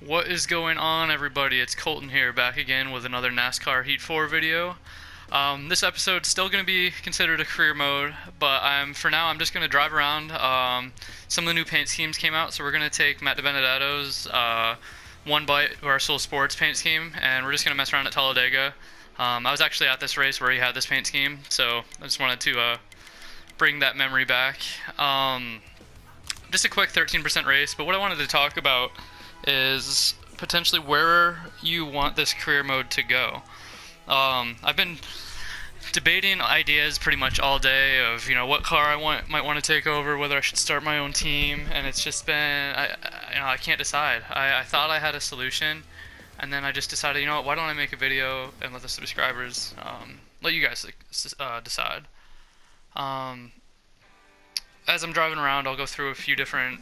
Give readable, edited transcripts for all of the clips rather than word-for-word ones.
What is going on, everybody? It's Colton here, back again with another NASCAR Heat 4 video. This episode's still going to be considered a career mode, but for now I'm just going to drive around. Some of the new paint schemes came out, so we're going to take Matt DiBenedetto's One Bite Barstool Sports paint scheme, and we're just going to mess around at Talladega. I was actually at this race where he had this paint scheme, so I just wanted to bring that memory back. Just a quick 13% race, but what I wanted to talk about is potentially where you want this career mode to go. I've been debating ideas pretty much all day of what car might want to take over, whether I should start my own team, and it's just been I can't decide. I thought I had a solution, and then I just decided, why don't I make a video and let the subscribers let you guys decide. As I'm driving around, I'll go through a few different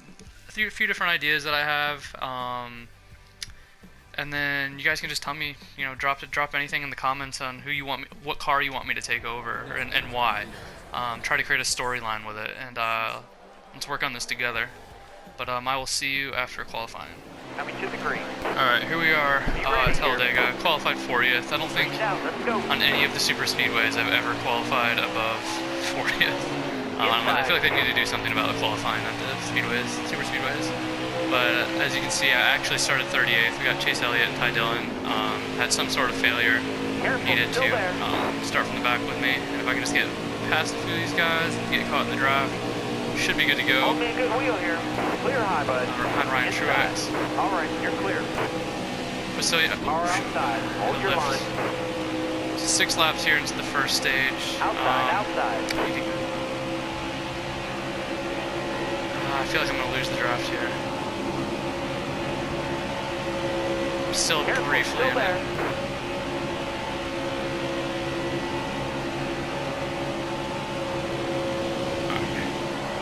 ideas that I have, and then you guys can just tell me, drop anything in the comments on what car you want me to take over, and why. Try to create a storyline with it, and let's work on this together. But I will see you after qualifying. Coming to the green. Alright, here we are at Talladega. Qualified 40th. I don't think on any of the super speedways I've ever qualified above 40th. I feel like they need to do something about the qualifying at the super speedways. But as you can see, I actually started 38th. We got Chase Elliott and Ty Dillon. Had some sort of failure. Needed to start from the back with me. And if I can just get past a few of these guys and get caught in the draft, should be good to go. Okay, good wheel here. Clear high, bud. I'm Ryan Truex. All right, you're clear. But so yeah, Car outside. Hold your line. 6 laps here into the first stage. Outside. I feel like I'm going to lose the draft here. I'm still briefly in it.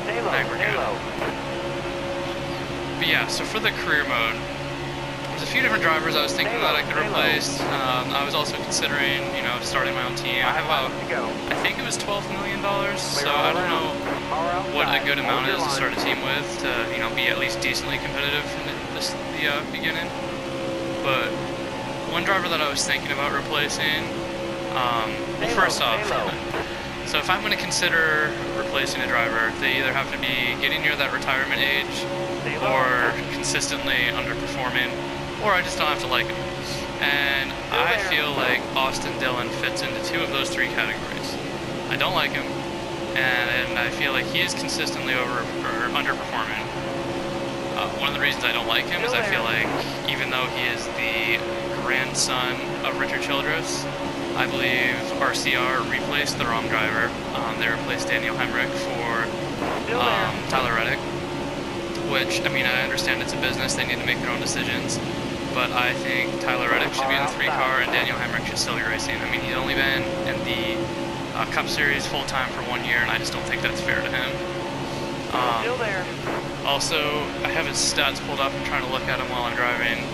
Stay low, stay low. But yeah, so for the career mode, there's a few different drivers I was thinking that I could replace. I was also considering, starting my own team. I have about, I think it was $12 million, so I don't know what a good amount is to start a team with to, be at least decently competitive in the beginning. But one driver that I was thinking about replacing, well, first off, so if I'm going to consider replacing a driver, they either have to be getting near that retirement age, or consistently underperforming, or I just don't have to like him. And I feel like Austin Dillon fits into 2 of those 3 categories. I don't like him, and I feel like he is consistently underperforming. One of the reasons I don't like him is I feel like even though he is the grandson of Richard Childress, I believe RCR replaced the wrong driver. They replaced Daniel Hemrick for Tyler Reddick, which, I understand it's a business, they need to make their own decisions, but I think Tyler Reddick should be in the 3 car and Daniel Hemrick should still be racing. He's only been in the Cup Series full-time for 1 year, and I just don't think that's fair to him. Also, I have his stats pulled up. I'm trying to look at him while I'm driving.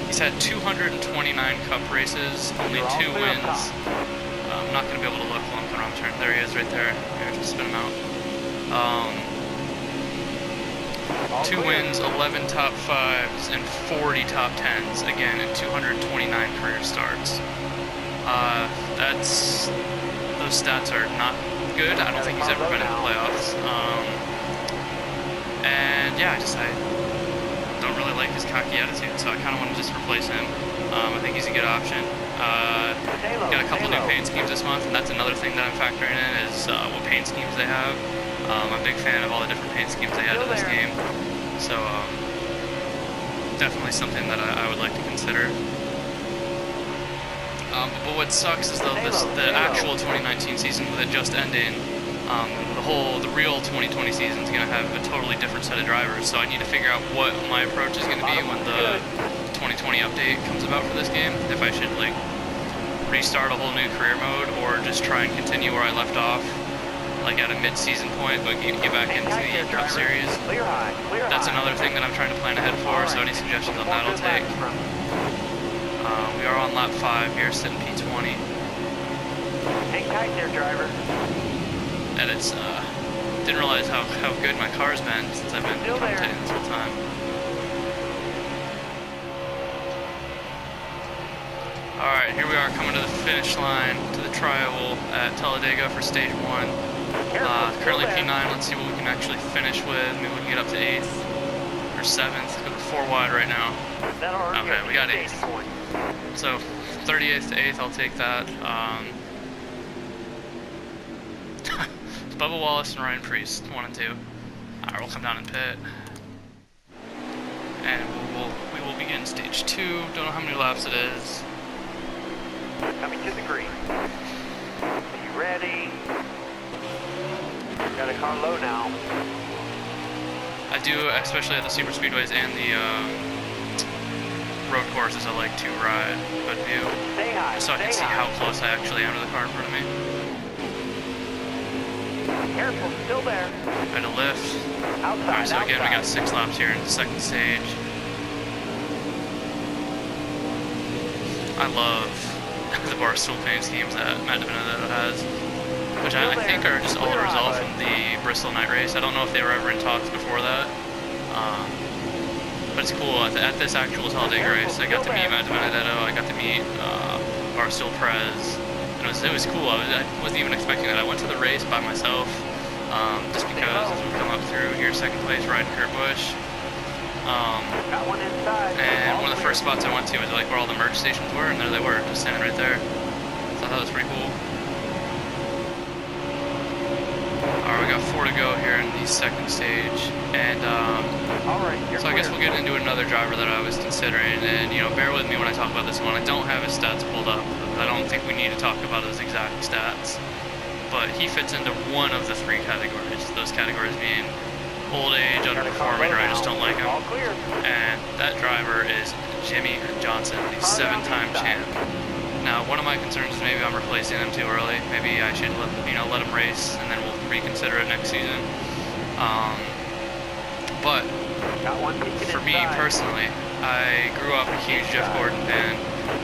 He's had 229 Cup races, only 2 wins. I'm not going to be able to look long the wrong turn. There he is right there. Here, just spin him out. 2 wins, 11 top 5s, and 40 top 10s, again, in 229 career starts. Those stats are not good. I don't think he's ever been in the playoffs. And yeah, I don't really like his cocky attitude, so I kind of want to just replace him. I think he's a good option. Got a couple new paint schemes this month, and that's another thing that I'm factoring in is what paint schemes they have. I'm a big fan of all the different paint schemes they add to this game, so definitely something that I would like to consider. But what sucks is the actual 2019 season with it just ending, the real 2020 season is going to have a totally different set of drivers, so I need to figure out what my approach is going to be when the 2020 update comes about for this game. If I should restart a whole new career mode, or just try and continue where I left off, at a mid-season point, but get back into the Cup Series. That's another thing that I'm trying to plan ahead for, so any suggestions on that I'll take. We are on lap 5 here, sitting P20. Hang tight there, driver. And it's Didn't realize how good my car's been since I've been commentating this whole time. Alright, here we are coming to the finish line, to the trioval at Talladega for stage 1. Currently P9, let's see what we can actually finish with. Maybe we can get up to 8th or 7th, because we're 4 wide right now. Okay, we got 8th. So 38th to 8th, I'll take that. Bubba Wallace and Ryan Priest, 1 and 2. Alright, we'll come down and pit. And we will begin stage 2. Don't know how many laps it is. Coming to the green. You ready? Got a car low now. I do, especially at the super speedways and the road courses, I like to ride good view. Stay high. So I can see how close I actually am to the car in front of me. Careful, still there. I had to lift. Outside, Alright, so again, we got outside. 6 laps here in the second stage. I love the Barstool paint schemes that Matt DiBenedetto has, which I think are just all a result from the Bristol night race. I don't know if they were ever in talks before that, but it's cool. At this actual Talladega race, I got to meet Matt DiBenedetto, I got to meet Barstool Prez, and it was cool. I wasn't even expecting that. I went to the race by myself, just because as we come up through here, second place, riding Kurt Busch. Got one inside. And one of the first spots I went to was like where all the merch stations were, and there they were, just standing right there. So I thought it was pretty cool. Alright, we got 4 to go here in the second stage, and so I guess we'll get into another driver that I was considering, and you know, bear with me when I talk about this one. I don't have his stats pulled up, because I don't think we need to talk about his exact stats, but he fits into one of the 3 categories, those categories being old age, underperforming, or I just don't like him. And that driver is Jimmy Johnson, the 7-time champ. Now, one of my concerns is maybe I'm replacing him too early. Maybe I should let him race, and then we'll reconsider it next season. But for me personally, I grew up a huge Jeff Gordon fan,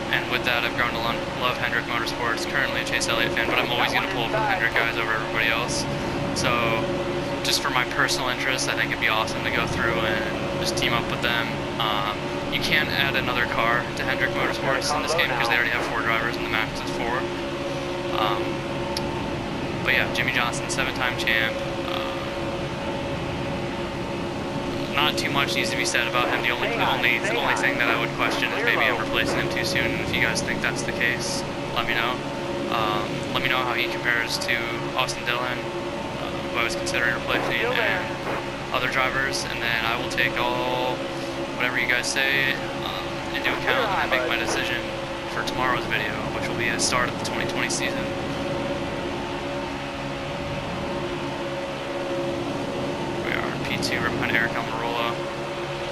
and with that, I've grown to love Hendrick Motorsports. Currently a Chase Elliott fan, but I'm always going to pull for the Hendrick guys over everybody else. So, just for my personal interest, I think it'd be awesome to go through and just team up with them. You can't add another car to Hendrick Motorsports in this game because they already have 4 drivers and the max is 4. But yeah, Jimmy Johnson, 7-time champ. Not too much needs to be said about him. The only thing that I would question is maybe I'm replacing him too soon. If you guys think that's the case, let me know. Let me know how he compares to Austin Dillon, who I was considering replacing, and other drivers, and then I will take whatever you guys say into account and make my decision for tomorrow's video, which will be the start of the 2020 season. We are in P2, right behind Eric Almirola.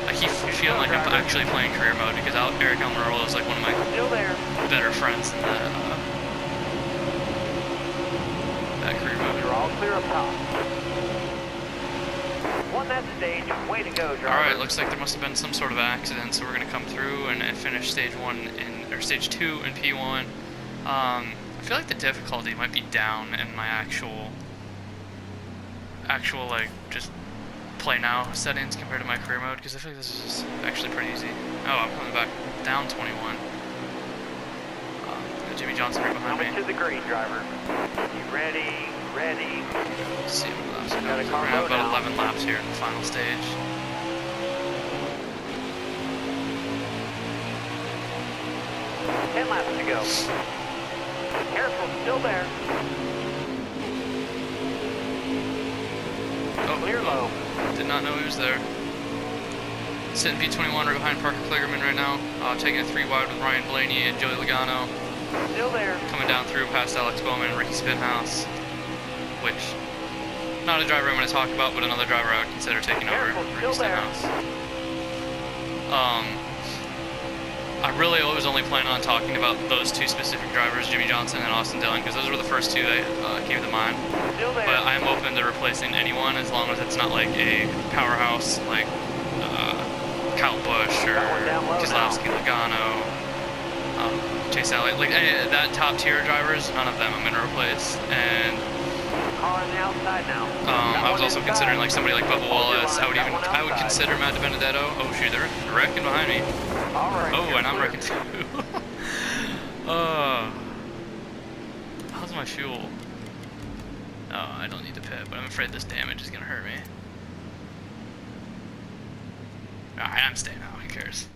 I keep feeling like I'm actually playing career mode because Eric Almirola is like one of my better friends in that career mode. You're all clear up top. Won that stage. Way to go, driver. Alright, looks like there must have been some sort of accident, so we're going to come through and finish stage 2 in P1. I feel like the difficulty might be down in my actual like just play now settings compared to my career mode, because I feel like this is actually pretty easy. Oh, I'm coming back down 21. Jimmy Johnson right behind me. Coming to the green, driver. You ready? Ready. Let's see what laps we got. We're going to have about 11 laps here in the final stage. Ten laps to go. Careful, still there. Oh, Clear low. Did not know he was there. Sitting P21 right behind Parker Kligerman right now. Taking it 3 wide with Ryan Blaney and Joey Logano. Still there. Coming down through past Alex Bowman and Ricky Spinhouse, which, not a driver I'm going to talk about, but another driver I would consider taking over, Ricky Spinhouse. I really was only planning on talking about those 2 specific drivers, Jimmy Johnson and Austin Dillon, because those were the first 2 that came to mind. But I am open to replacing anyone as long as it's not like a powerhouse like Kyle Busch or Keselowski, Logano, Chase Elliott, like that top tier drivers, none of them I'm going to replace. And Car on the outside now. I was also considering like somebody like Bubba Wallace. I would consider Matt DiBenedetto. Oh shoot, they're wrecking behind me. All right. Oh, and I'm wrecking too. How's my fuel? Oh, I don't need to pit, but I'm afraid this damage is gonna hurt me. Alright, I'm staying out, who cares?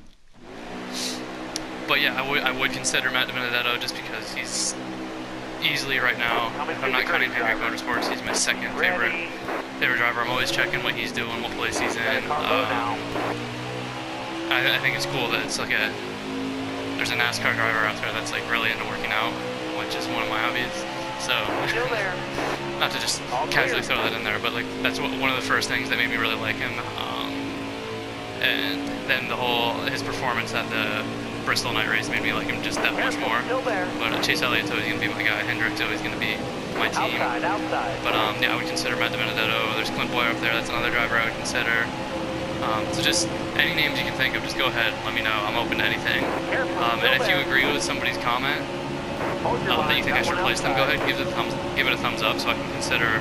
But yeah, I would consider Matt DiBenedetto just because he's easily right now, if I'm not counting Henry Motorsports, he's my second favorite driver. I'm always checking what he's doing, what place he's in. I think it's cool that it's like there's a NASCAR driver out there that's like really into working out, which is one of my hobbies. So, not to just casually throw that in there, but like that's one of the first things that made me really like him. And then his performance at the Bristol night race made me like him just that much more. But Chase Elliott's always going to be my guy. Hendrick's always going to be my team. But yeah, I would consider Matt DiBenedetto. There's Clint Boyer up there. That's another driver I would consider. So just any names you can think of, just go ahead. Let me know. I'm open to anything. And if you agree with somebody's comment that you think I should replace them, go ahead and give it a thumbs up so I can consider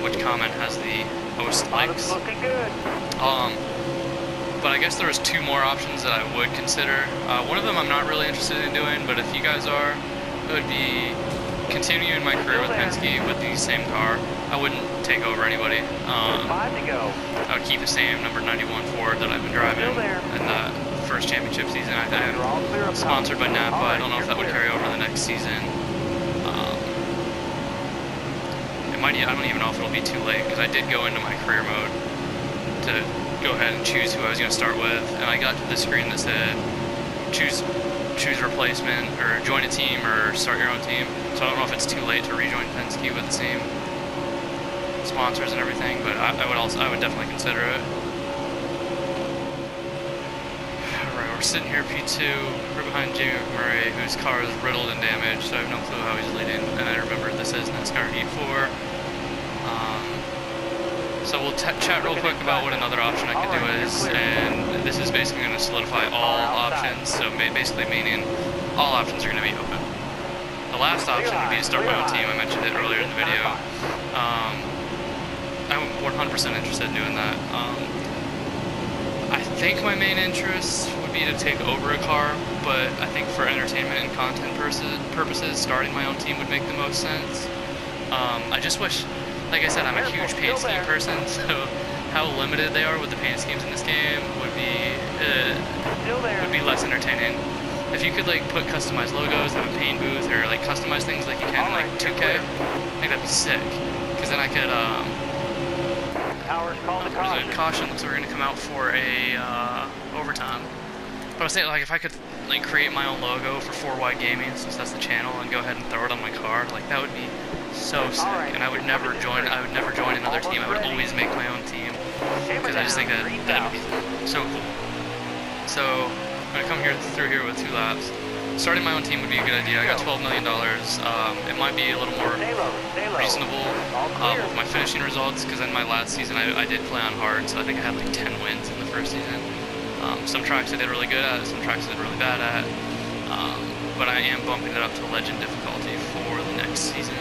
which comment has the most likes. But I guess there was two more options that I would consider. One of them I'm not really interested in doing, but if you guys are, it would be continuing my career with Penske with the same car. I wouldn't take over anybody. I would keep the same number 91 Ford that I've been driving in the first championship season. I'm sponsored by Napa. I don't know if that would carry over the next season. I don't even know if it'll be too late, because I did go into my career mode to go ahead and choose who I was going to start with, and I got to the screen that said choose replacement, or join a team, or start your own team. So I don't know if it's too late to rejoin Penske with the same sponsors and everything, but I would definitely consider it. Alright, we're sitting here P2, we're behind Jamie McMurray, whose car is riddled and damaged, so I have no clue how he's leading, and I remember this is NASCAR Heat 4. So we'll chat real quick about what another option I could do is, and this is basically going to solidify all options, so basically meaning all options are going to be open. The last option would be to start my own team. I mentioned it earlier in the video. I'm 100% interested in doing that. I think my main interest would be to take over a car, but I think for entertainment and content purposes, starting my own team would make the most sense. I just wish, like I said, I'm a huge paint scheme person, so how limited they are with the paint schemes in this game would be less entertaining. If you could like put customized logos, have a paint booth, or like customize things like you can in like 2K, I think that'd be sick. Because then I could there's a caution, looks like we're gonna come out for a overtime. But I was saying, like, if I could like create my own logo for 4Y Gaming, since that's the channel, and go ahead and throw it on my car, like that would be so sick. And I would never join another team. I would always make my own team, because I just think that would be so cool. So I'm gonna come through here with 2 laps. Starting my own team would be a good idea. I got $12 million. It might be a little more reasonable with my finishing results, because in my last season I did play on hard, so I think I had like 10 wins in the first season. Some tracks I did really good at, some tracks I did really bad at, but I am bumping it up to legend difficulty for the next season.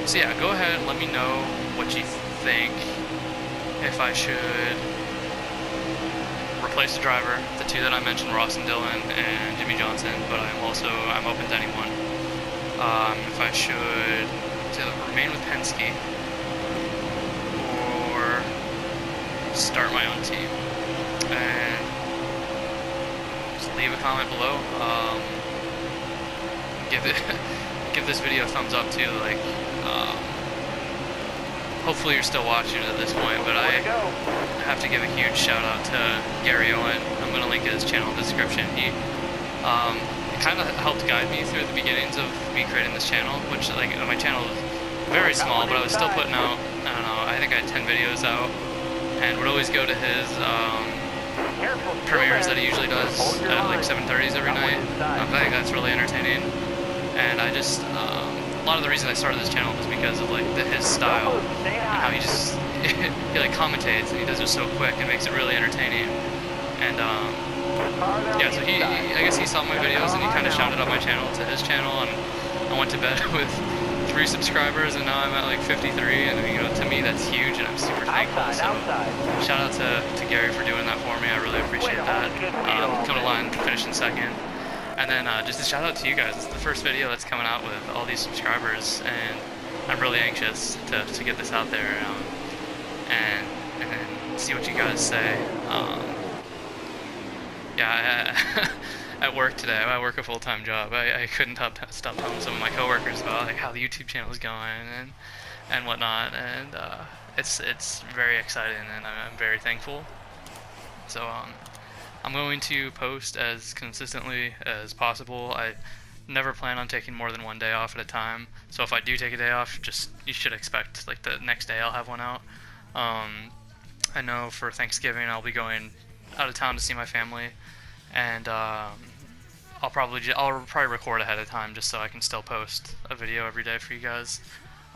So yeah, go ahead, let me know what you think, if I should replace the driver. The two that I mentioned, Ross and Dillon and Jimmy Johnson, but I'm open to anyone. If I should remain with Penske or start my own team. And just leave a comment below. Give this video a thumbs up too. Like, hopefully you're still watching at this point, but I have to give a huge shout out to Gary Owen. I'm going to link his channel in the description. He kind of helped guide me through the beginnings of me creating this channel, which like my channel was very small, but I was still putting out, I don't know, I think I had 10 videos out, and would always go to his premieres that he usually does at like 7:30s every night. I think that's really entertaining, and I just a lot of the reason I started this channel was because of like his style and how he just he like commentates, and he does it so quick and makes it really entertaining. And yeah, so I guess he saw my videos and he kind of shouted out my channel to his channel, and I went to bed with 3 subscribers, and now I'm at like 53, and you know, to me that's huge, and I'm super thankful. So shout out to Gary for doing that for me. I really appreciate it. appreciate that. Come to line, finish in second. And then just a shout out to you guys. It's the first video that's coming out with all these subscribers, and I'm really anxious to get this out there and see what you guys say. Yeah, at work today, I work a full-time job. I couldn't stop telling some of my coworkers about like how the YouTube channel is going and whatnot, and it's very exciting, and I'm very thankful. So I'm going to post as consistently as possible. I never plan on taking more than one day off at a time. So if I do take a day off, you should expect like the next day I'll have one out. I know for Thanksgiving I'll be going out of town to see my family, and I'll probably record ahead of time just so I can still post a video every day for you guys.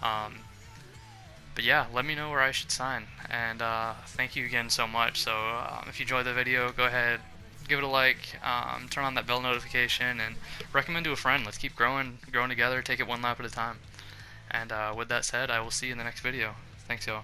But yeah, let me know where I should sign, and thank you again so much. So if you enjoyed the video, go ahead, give it a like, turn on that bell notification, and recommend to a friend. Let's keep growing together, take it one lap at a time. And with that said, I will see you in the next video. Thanks, y'all.